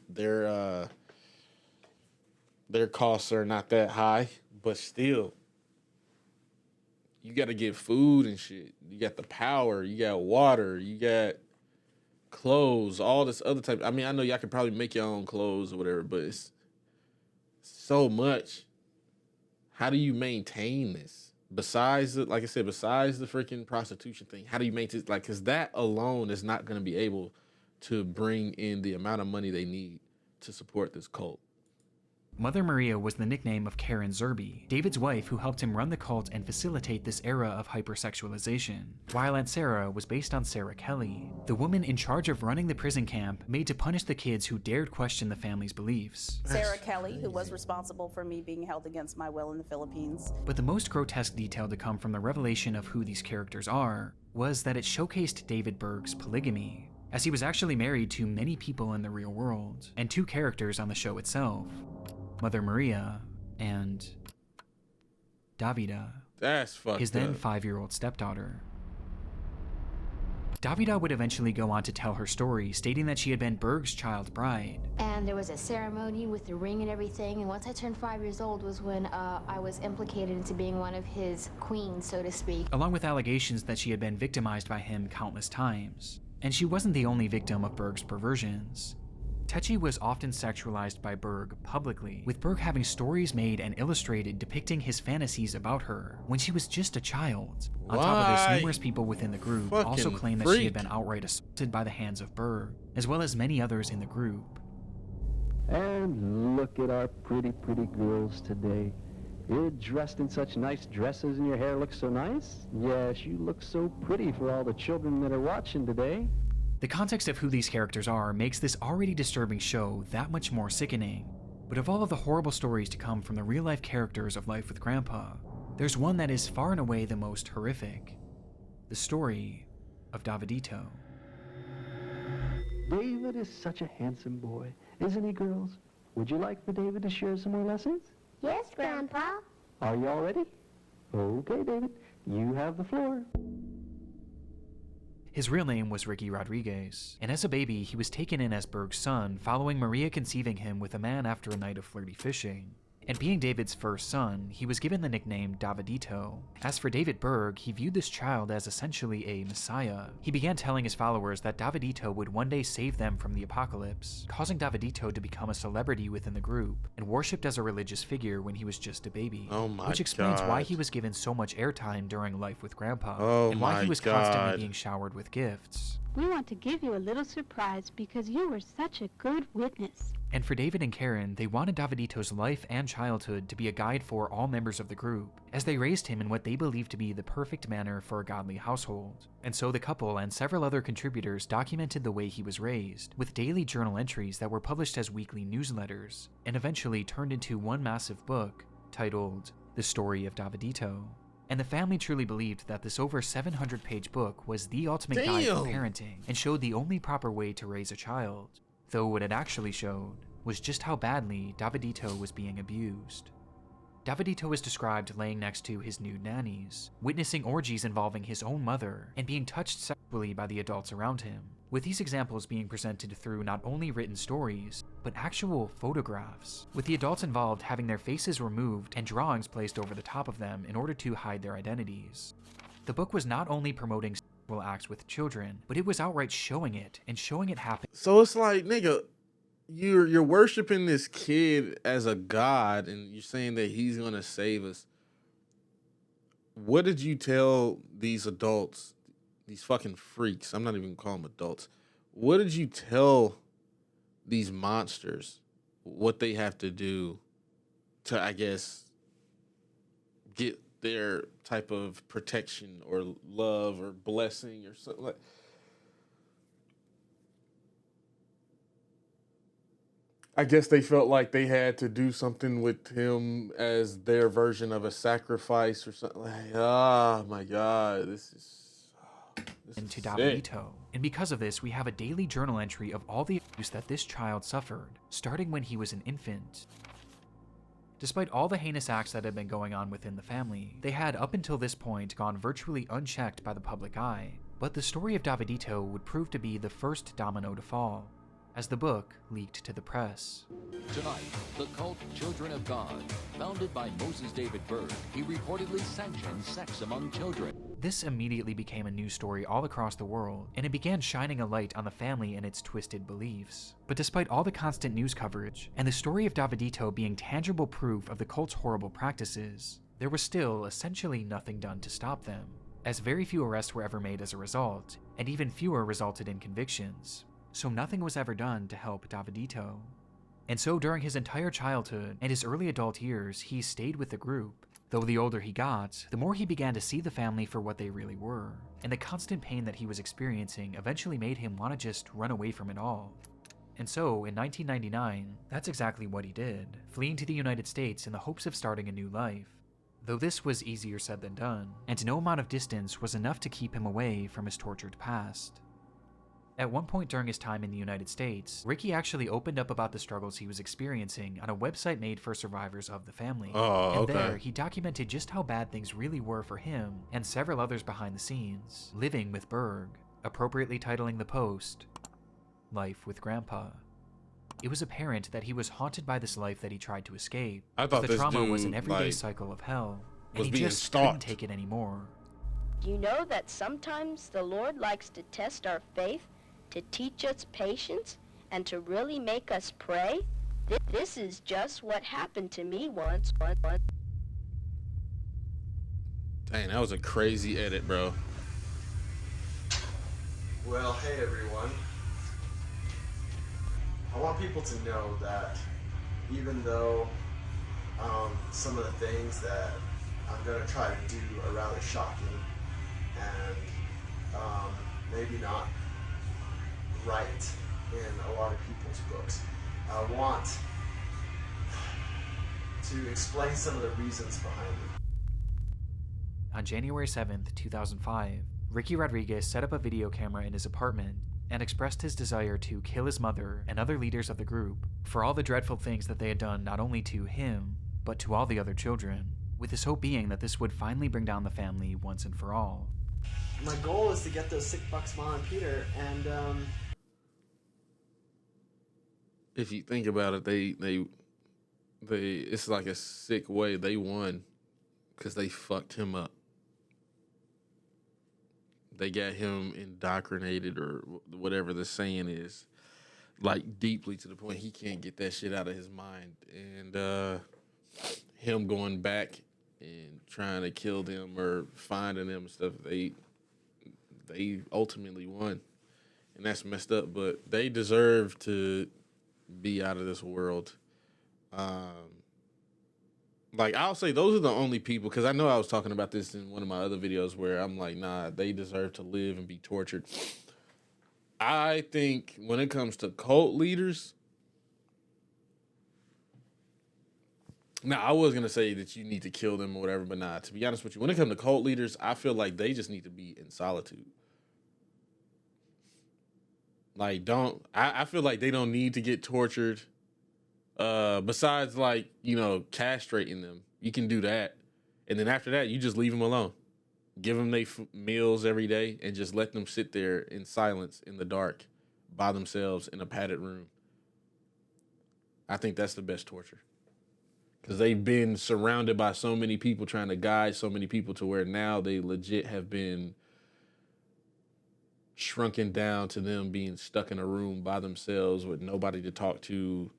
their costs are not that high, but still, you got to get food and shit. You got the power, you got water, you got clothes, all this other type. I mean, I know y'all can probably make your own clothes or whatever, but it's so much. How do you maintain this? Besides, like I said, besides the freaking prostitution thing, how do you maintain, like, because that alone is not going to be able to bring in the amount of money they need to support this cult. Mother Maria was the nickname of Karen Zerby, David's wife who helped him run the cult and facilitate this era of hypersexualization, while Aunt Sarah was based on Sarah Kelly, the woman in charge of running the prison camp made to punish the kids who dared question the family's beliefs. Sarah Kelly, who was responsible for me being held against my will in the Philippines. But the most grotesque detail to come from the revelation of who these characters are was that it showcased David Berg's polygamy, as he was actually married to many people in the real world, and two characters on the show itself, Mother Maria and Davida, that's fucked his then 5-year-old stepdaughter. Davida would eventually go on to tell her story, stating that she had been Berg's child bride. And there was a ceremony with the ring and everything, and once I turned 5 years old was when I was implicated into being one of his queens, so to speak. Along with allegations that she had been victimized by him countless times. And she wasn't the only victim of Berg's perversions. Techi was often sexualized by Berg publicly, with Berg having stories made and illustrated depicting his fantasies about her when she was just a child. On top of this, numerous people within the group also claimed that she had been outright assaulted by the hands of Berg, as well as many others in the group. And look at our pretty, pretty girls today. You're dressed in such nice dresses and your hair looks so nice. Yes, you look so pretty for all the children that are watching today. The context of who these characters are makes this already disturbing show that much more sickening. But of all of the horrible stories to come from the real-life characters of Life with Grandpa, there's one that is far and away the most horrific. The story of Davidito. David is such a handsome boy, isn't he, girls? Would you like for David to share some more lessons? Yes, Grandpa. Are you all ready? Okay, David, you have the floor. His real name was Ricky Rodriguez, and as a baby, he was taken in as Berg's son following Maria conceiving him with a man after a night of flirty fishing. And being David's first son, he was given the nickname Davidito. As for David Berg, he viewed this child as essentially a messiah. He began telling his followers that Davidito would one day save them from the apocalypse, causing Davidito to become a celebrity within the group, and worshipped as a religious figure when he was just a baby. Oh my which explains God. why he was given so much airtime during Life with Grandpa, Oh and why my he was God. constantly being showered with gifts. We want to give you a little surprise because you were such a good witness. And for David and Karen, they wanted Davidito's life and childhood to be a guide for all members of the group, as they raised him in what they believed to be the perfect manner for a godly household. And so the couple and several other contributors documented the way he was raised, with daily journal entries that were published as weekly newsletters, and eventually turned into one massive book titled The Story of Davidito. And the family truly believed that this over 700-page book was the ultimate guide for parenting, and showed the only proper way to raise a child. Though what it actually showed was just how badly Davidito was being abused. Davidito was described laying next to his nude nannies, witnessing orgies involving his own mother, and being touched sexually by the adults around him, with these examples being presented through not only written stories, but actual photographs, with the adults involved having their faces removed and drawings placed over the top of them in order to hide their identities. The book was not only promoting sexual acts with children, but it was outright showing it, and showing it happen. So it's like, nigga, you're worshiping this kid as a god, and you're saying that he's gonna save us. What did you tell these adults, these fucking freaks? I'm not even gonna call them adults. What did you tell these monsters what they have to do to, I guess, get their type of protection or love or blessing or something like? I guess they felt like they had to do something with him as their version of a sacrifice or something. Like, oh my God, this is into sick. Davidito. And because of this, we have a daily journal entry of all the abuse that this child suffered, starting when he was an infant. Despite all the heinous acts that had been going on within the family, they had up until this point gone virtually unchecked by the public eye. But the story of Davidito would prove to be the first domino to fall, as the book leaked to the press. Tonight, the cult Children of God, founded by Moses David Berg, he reportedly sanctioned sex among children. This immediately became a news story all across the world, and it began shining a light on the family and its twisted beliefs. But despite all the constant news coverage, and the story of Davidito being tangible proof of the cult's horrible practices, there was still essentially nothing done to stop them, as very few arrests were ever made as a result, and even fewer resulted in convictions. So nothing was ever done to help Davidito. And so during his entire childhood and his early adult years, he stayed with the group. Though the older he got, the more he began to see the family for what they really were, and the constant pain that he was experiencing eventually made him want to just run away from it all. And so, in 1999, that's exactly what he did, fleeing to the United States in the hopes of starting a new life. Though this was easier said than done, and no amount of distance was enough to keep him away from his tortured past. At one point during his time in the United States, Ricky actually opened up about the struggles he was experiencing on a website made for survivors of the family. And there, he documented just how bad things really were for him and several others behind the scenes, living with Berg, appropriately titling the post, Life with Grandpa. It was apparent that he was haunted by this life that he tried to escape. I thought the this trauma dude, was an everyday like, cycle of hell, and was he being just couldn't stalked. take it anymore. Do you know that sometimes the Lord likes to test our faith, to teach us patience, and to really make us pray? This is just what happened to me once. Dang, that was a crazy edit, bro. Well, hey everyone. I want people to know that even though some of the things that I'm going to try to do are rather shocking and maybe not right in a lot of people's books, I want to explain some of the reasons behind it. On January 7th, 2005, Ricky Rodriguez set up a video camera in his apartment and expressed his desire to kill his mother and other leaders of the group for all the dreadful things that they had done not only to him, but to all the other children, with his hope being that this would finally bring down the family once and for all. my goal is to get those sick bucks Ma and Peter, and if you think about it, they it's like a sick way they won because they fucked him up. They got him indoctrinated, or whatever the saying is, like deeply to the point he can't get that shit out of his mind. And him going back and trying to kill them or finding them and stuff, they ultimately won. And that's messed up, but they deserve to be out of this world. Like, I'll say those are the only people, because I know I was talking about this in one of my other videos where I'm like, nah, they deserve to live and be tortured. I think when it comes to cult leaders, now I was going to say that you need to kill them or whatever, but nah, to be honest with you, when it comes to cult leaders, I feel like they just need to be in solitude. Like, I feel like they don't need to get tortured. Besides, like, you know, castrating them, you can do that. And then after that, you just leave them alone. Give them their meals every day and just let them sit there in silence in the dark by themselves in a padded room. I think that's the best torture. Because they've been surrounded by so many people trying to guide so many people to where now they legit have been shrunken down to them being stuck in a room by themselves with nobody to talk to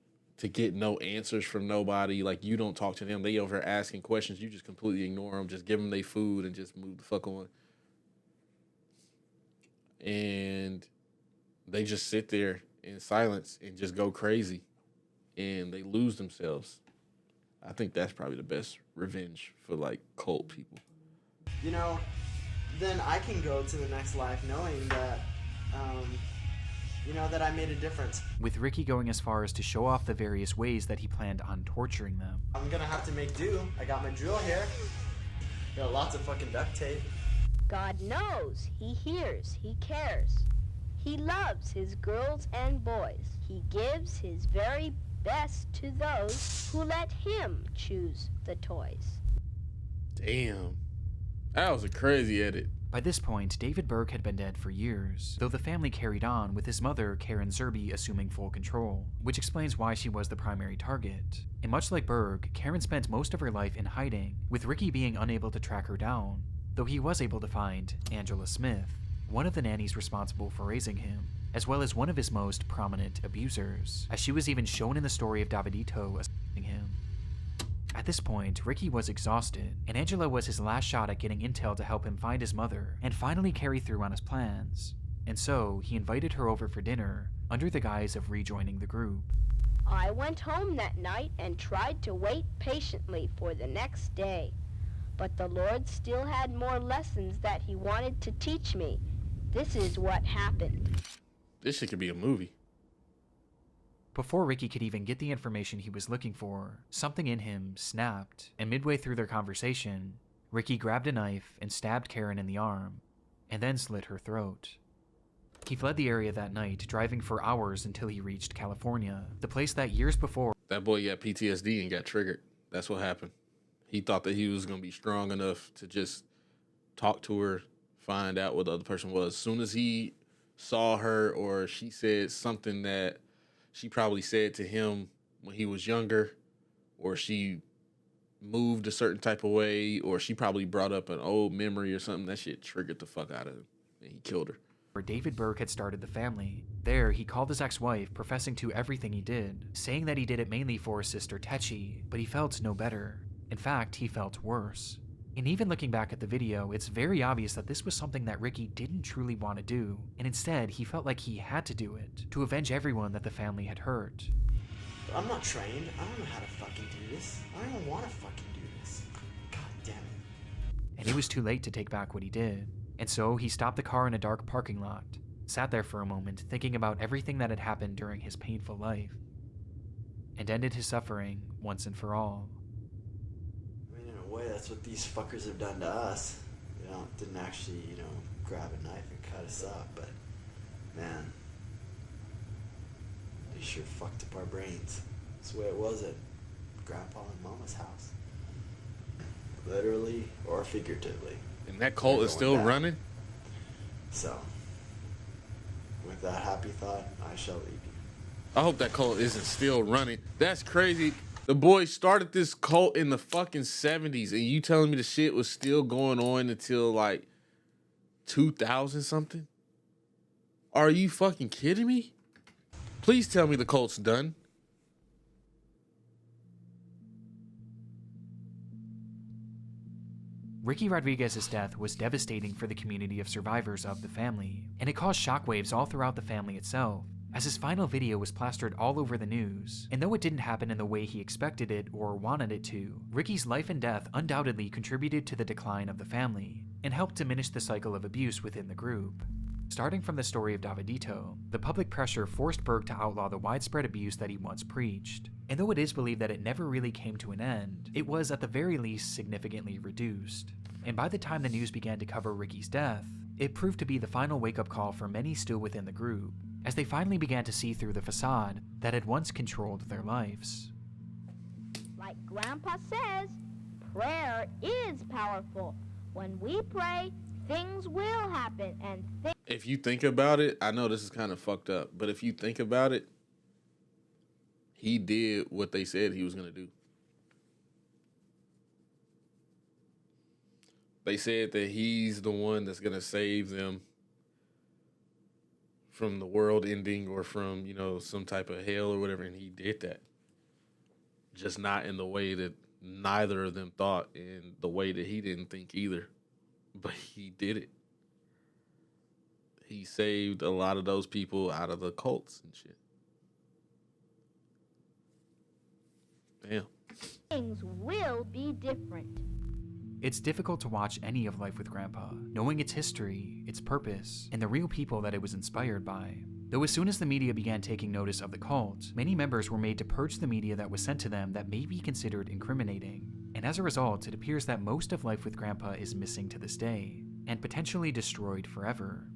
get no answers from nobody. Like, you don't talk to them. They over here asking questions. You just completely ignore them. Just give them their food and just move the fuck on. And they just sit there in silence and just go crazy. And they lose themselves. I think that's probably the best revenge for, like, cult people. you know, then I can go to the next life knowing that, you know, that I made a difference. With Ricky going as far as to show off the various ways that he planned on torturing them. I'm gonna have to make do. I got my drill here. Got lots of fucking duct tape. God knows, He hears, He cares. He loves His girls and boys. He gives His very best to those who let Him choose the toys. Damn. That was a crazy edit. By this point, David Berg had been dead for years, though the family carried on with his mother, Karen Zerby, assuming full control, which explains why she was the primary target. And much like Berg, Karen spent most of her life in hiding, with Ricky being unable to track her down, though he was able to find Angela Smith, one of the nannies responsible for raising him, as well as one of his most prominent abusers, as she was even shown in the story of Davidito assaulting him. At this point, Ricky was exhausted, and Angela was his last shot at getting intel to help him find his mother and finally carry through on his plans. And so, he invited her over for dinner, under the guise of rejoining the group. I went home that night and tried to wait patiently for the next day. But the Lord still had more lessons that He wanted to teach me. This is what happened. This shit could be a movie. Before Ricky could even get the information he was looking for, something in him snapped, and midway through their conversation, Ricky grabbed a knife and stabbed Karen in the arm, and then slit her throat. He fled the area that night, driving for hours until he reached California, the place that years before... That boy got PTSD and got triggered. That's what happened. He thought that he was going to be strong enough to just talk to her, find out what the other person was. As soon as he saw her or she said something that she probably said to him when he was younger, or she moved a certain type of way, or she probably brought up an old memory or something, that shit triggered the fuck out of him, and he killed her. Where David Berg had started the family. There, he called his ex-wife, professing to everything he did, saying that he did it mainly for his sister Techi, but he felt no better. In fact, he felt worse. And even looking back at the video, it's very obvious that this was something that Ricky didn't truly want to do, and instead, he felt like he had to do it, to avenge everyone that the family had hurt. I'm not trained. I don't know how to fucking do this. I don't even want to fucking do this. God damn it. And it was too late to take back what he did. And so, he stopped the car in a dark parking lot, sat there for a moment thinking about everything that had happened during his painful life, and ended his suffering once and for all. Way, that's what these fuckers have done to us. They didn't actually, grab a knife and cut us up, but man, they sure fucked up our brains. That's the way it was at Grandpa and Mama's house. Literally or figuratively. And that cult is still running? So, with that happy thought, I shall leave you. I hope that cult isn't still running. That's crazy. The boy started this cult in the fucking 70s, and you telling me the shit was still going on until like 2000 something? Are you fucking kidding me? Please tell me the cult's done. Ricky Rodriguez's death was devastating for the community of survivors of the family, and it caused shockwaves all throughout the family itself, as his final video was plastered all over the news. And though it didn't happen in the way he expected it or wanted it to, Ricky's life and death undoubtedly contributed to the decline of the family, and helped diminish the cycle of abuse within the group. Starting from the story of Davidito, the public pressure forced Berg to outlaw the widespread abuse that he once preached. And though it is believed that it never really came to an end, it was at the very least significantly reduced. And by the time the news began to cover Ricky's death, it proved to be the final wake-up call for many still within the group, as they finally began to see through the facade that had once controlled their lives. Like Grandpa says, prayer is powerful. When we pray, things will happen, and If you think about it, I know this is kind of fucked up, but if you think about it, he did what they said he was going to do. They said that he's the one that's going to save them from the world ending or from, some type of hell or whatever, and he did that. Just not in the way that neither of them thought, and the way that he didn't think either. But he did it. He saved a lot of those people out of the cults and shit. Damn. things will be different. It's difficult to watch any of Life with Grandpa, knowing its history, its purpose, and the real people that it was inspired by. Though as soon as the media began taking notice of the cult, many members were made to purge the media that was sent to them that may be considered incriminating. And as a result, it appears that most of Life with Grandpa is missing to this day, and potentially destroyed forever.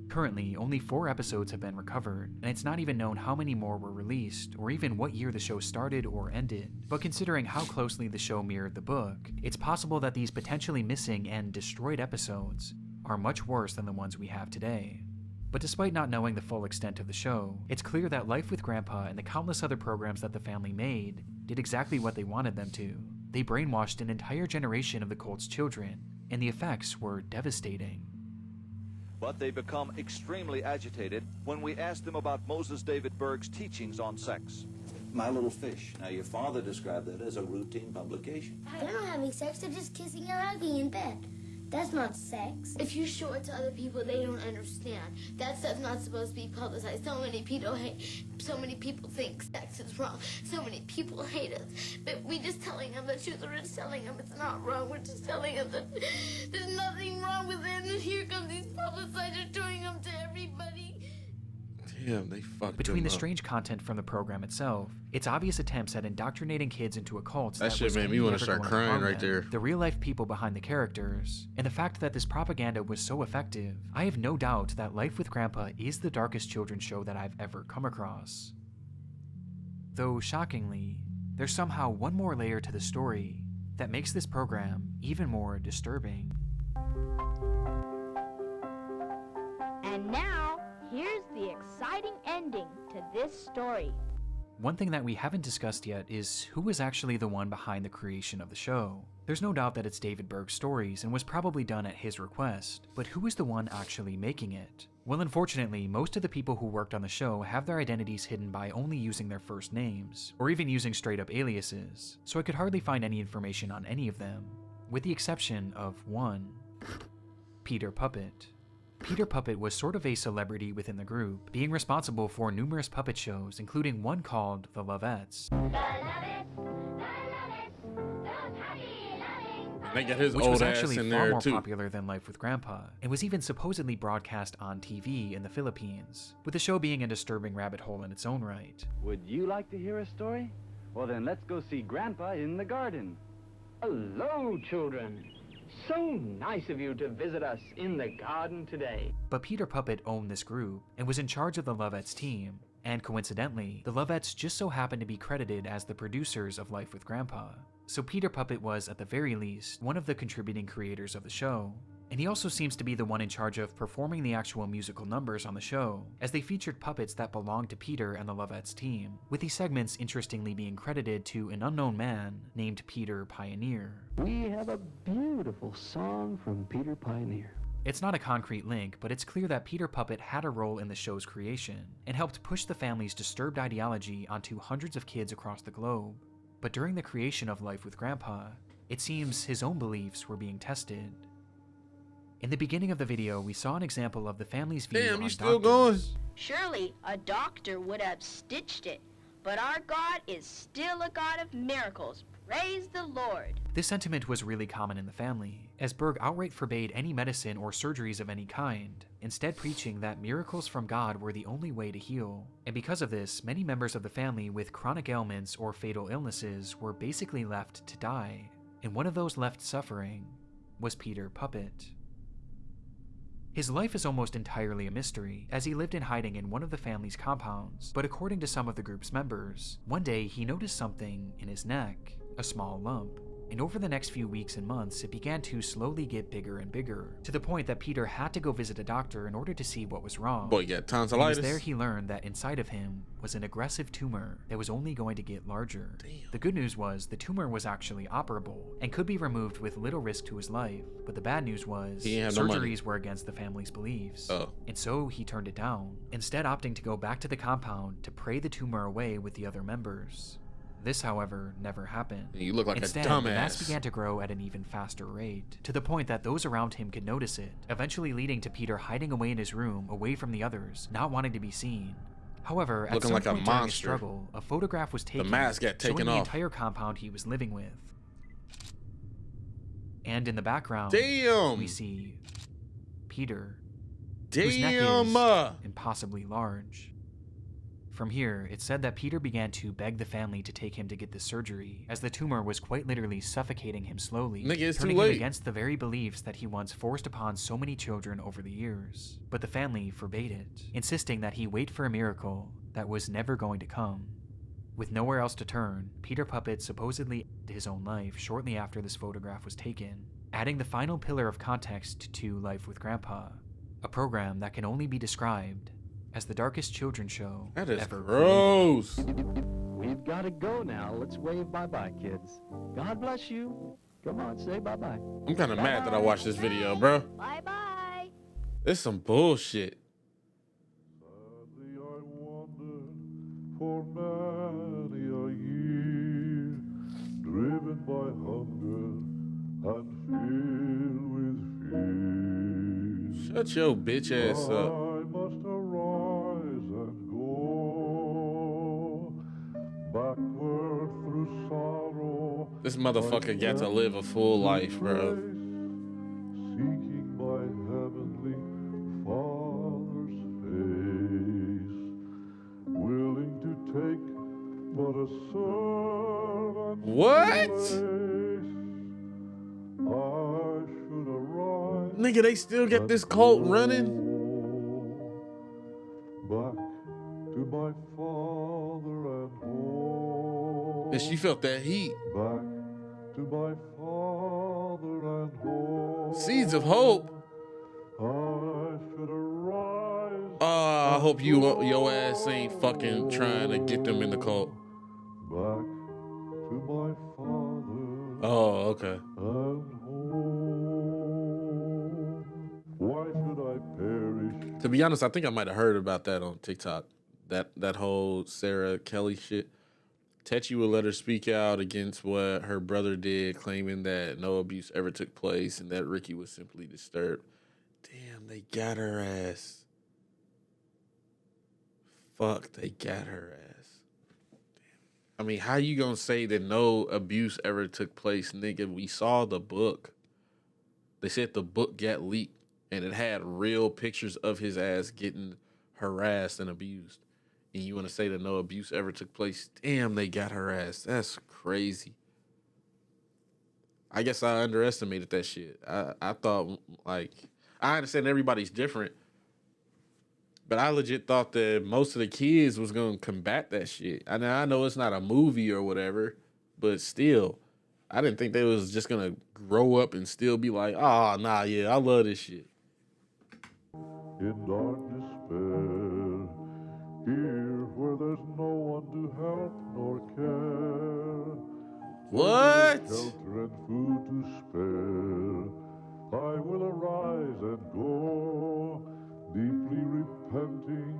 Currently, only 4 episodes have been recovered, and it's not even known how many more were released, or even what year the show started or ended. But considering how closely the show mirrored the book, it's possible that these potentially missing and destroyed episodes are much worse than the ones we have today. But despite not knowing the full extent of the show, it's clear that Life with Grandpa and the countless other programs that the family made did exactly what they wanted them to. They brainwashed an entire generation of the cult's children, and the effects were devastating. But they become extremely agitated when we ask them about Moses David Berg's teachings on sex. My Little Fish. Now, your father described that as a routine publication. They're not having sex, they're just kissing and hugging in bed. That's not sex. If you show it to other people, they don't understand. That stuff's not supposed to be publicized. So many people think sex is wrong. So many people hate us. But we just telling them the truth. We're just telling them it's not wrong. We're just telling them that there's nothing wrong with it. And here come these publicizers doing them to everybody. Damn, they fucked Between the up. strange content from the program itself, its obvious attempts at indoctrinating kids into a cult That shit made me want to start crying right there. the real-life people behind the characters, and the fact that this propaganda was so effective, I have no doubt that Life with Grandpa is the darkest children's show that I've ever come across. Though, shockingly, there's somehow one more layer to the story that makes this program even more disturbing. And now, here's the exciting ending to this story. One thing that we haven't discussed yet is who was actually the one behind the creation of the show. There's no doubt that it's David Berg's stories and was probably done at his request, but who is the one actually making it? Well, unfortunately, most of the people who worked on the show have their identities hidden by only using their first names, or even using straight up aliases, so I could hardly find any information on any of them, with the exception of one: Peter Puppet. Peter Puppet was sort of a celebrity within the group, being responsible for numerous puppet shows, including one called The Lovettes, They got his which old was ass actually in far there more too. popular than Life with Grandpa, and was even supposedly broadcast on TV in the Philippines, with the show being a disturbing rabbit hole in its own right. Would you like to hear a story? Well, then let's go see Grandpa in the garden. Hello, children. So nice of you to visit us in the garden today. But Peter Puppet owned this group, and was in charge of the Lovettes team, and coincidentally, the Lovettes just so happened to be credited as the producers of Life with Grandpa. So Peter Puppet was, at the very least, one of the contributing creators of the show. And he also seems to be the one in charge of performing the actual musical numbers on the show, as they featured puppets that belonged to Peter and the Lovettes team, with these segments interestingly being credited to an unknown man named Peter Pioneer. We have a beautiful song from Peter Pioneer. It's not a concrete link, but it's clear that Peter Puppet had a role in the show's creation, and helped push the family's disturbed ideology onto hundreds of kids across the globe. But during the creation of Life with Grandpa, it seems his own beliefs were being tested. In the beginning of the video, we saw an example of the family's view on Damn, you doctors. still going? Surely a doctor would have stitched it, but our God is still a God of miracles. Praise the Lord. This sentiment was really common in the family, as Berg outright forbade any medicine or surgeries of any kind, instead preaching that miracles from God were the only way to heal. And because of this, many members of the family with chronic ailments or fatal illnesses were basically left to die, and one of those left suffering was Peter Puppet. His life is almost entirely a mystery, as he lived in hiding in one of the family's compounds, but according to some of the group's members, one day he noticed something in his neck, a small lump. And over the next few weeks and months, it began to slowly get bigger and bigger, to the point that Peter had to go visit a doctor in order to see what was wrong. Boy, you got tonsillitis. And it was there he learned that inside of him was an aggressive tumor that was only going to get larger. Damn. The good news was the tumor was actually operable and could be removed with little risk to his life, but the bad news was surgeries were against the family's beliefs. And so he turned it down, instead opting to go back to the compound to pray the tumor away with the other members. This, however, never happened. You look like Instead, a dumbass. The mass began to grow at an even faster rate, to the point that those around him could notice it, eventually leading to Peter hiding away in his room, away from the others, not wanting to be seen. However, at some point during a struggle, a photograph was taken, the mask got taken showing off. the entire compound he was living with. And in the background, we see Peter, whose neck is impossibly large. From here, it said that Peter began to beg the family to take him to get the surgery, as the tumor was quite literally suffocating him slowly, turning him against the very beliefs that he once forced upon so many children over the years. But the family forbade it, insisting that he wait for a miracle that was never going to come. With nowhere else to turn, Peter Puppet supposedly ended his own life shortly after this photograph was taken, adding the final pillar of context to Life with Grandpa, a program that can only be described as the darkest children's show that is ever gross. created. We've got to go now. Let's wave bye-bye, kids. God bless you. Come on, say bye-bye. I'm kind of mad that I watched this video, bro. Bye-bye. This is some bullshit. Sadly, I wandered for many a year, driven by hunger and filled with fear. Shut your bitch ass up. I must arise and go backward through sorrow. This motherfucker got to live a full life, bro. Seeking my heavenly Father's face, willing to take but a servant's What? place. I should arise. Nigga, they still get this cult running? Back to my father and home. And she felt that heat. Back to my father and home. Seeds of hope. I should arise. I hope your ass ain't fucking trying to get them in the cult. Back to my father. Oh, okay. And home. Why should I perish? To be honest, I think I might have heard about that on TikTok. That whole Sarah Kelly shit. Tetchy would let her speak out against what her brother did, claiming that no abuse ever took place and that Ricky was simply disturbed. Damn, they got her ass. Fuck, they got her ass. Damn. I mean, how you gonna say that no abuse ever took place, nigga? We saw the book. They said the book got leaked and it had real pictures of his ass getting harassed and abused. And you want to say that no abuse ever took place? Damn, they got her ass. That's crazy. I guess I underestimated that shit. I thought, like, I understand everybody's different, but I legit thought that most of the kids was going to combat that shit. I know it's not a movie or whatever, but still, I didn't think they was just gonna grow up and still be like, oh, nah, yeah, I love this shit. In dark despair, here where there's no one to help nor care. What? Shelter and food to spare. I will arise and go, deeply repenting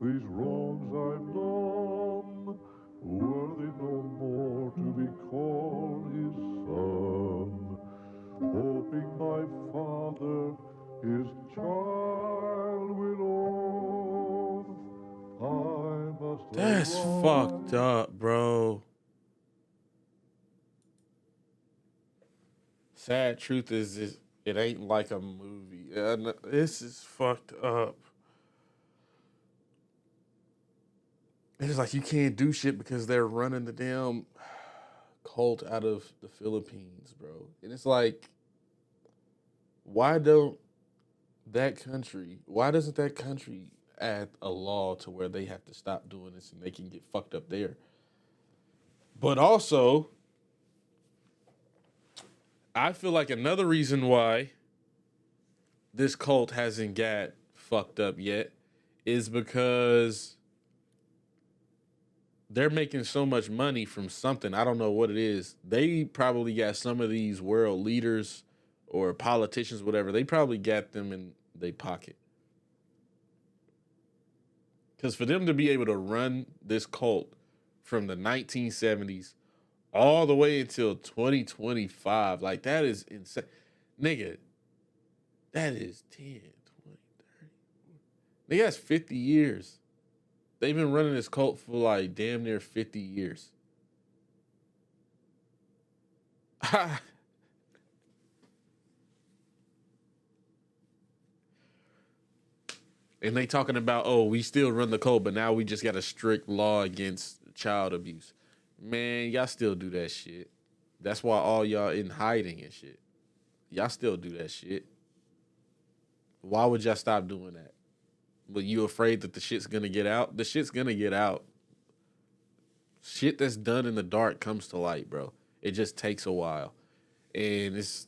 these wrongs I've done. Worthy no more to be called his son, hoping my father his child will own. I must That's arise. fucked up, bro. Sad truth is, it ain't like a movie. This is fucked up. It's like you can't do shit because they're running the damn cult out of the Philippines, bro. And it's like, why doesn't that country add a law to where they have to stop doing this and they can get fucked up there? But also, I feel like another reason why this cult hasn't got fucked up yet is because they're making so much money from something. I don't know what it is. They probably got some of these world leaders or politicians, whatever. They probably got them in their pocket. Because for them to be able to run this cult from the 1970s all the way until 2025, like, that is insane. Nigga, that is 10, 20, 30. Nigga, that's 50 years. They've been running this cult for like damn near 50 years. And they talking about, oh, we still run the cult, but now we just got a strict law against child abuse. Man, y'all still do that shit. That's why all y'all in hiding and shit. Y'all still do that shit. Why would y'all stop doing that? But you afraid that the shit's gonna get out? The shit's gonna get out. Shit that's done in the dark comes to light, bro. It just takes a while. And it's...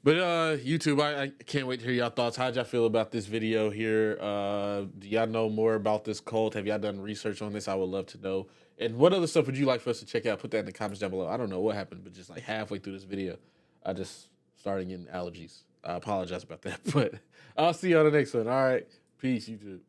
But YouTube, I can't wait to hear y'all thoughts. How'd y'all feel about this video here? Do y'all know more about this cult? Have y'all done research on this? I would love to know. And what other stuff would you like for us to check out? Put that in the comments down below. I don't know what happened, but just like halfway through this video, I just started getting allergies. I apologize about that, but I'll see you on the next one. All right. Peace, YouTube.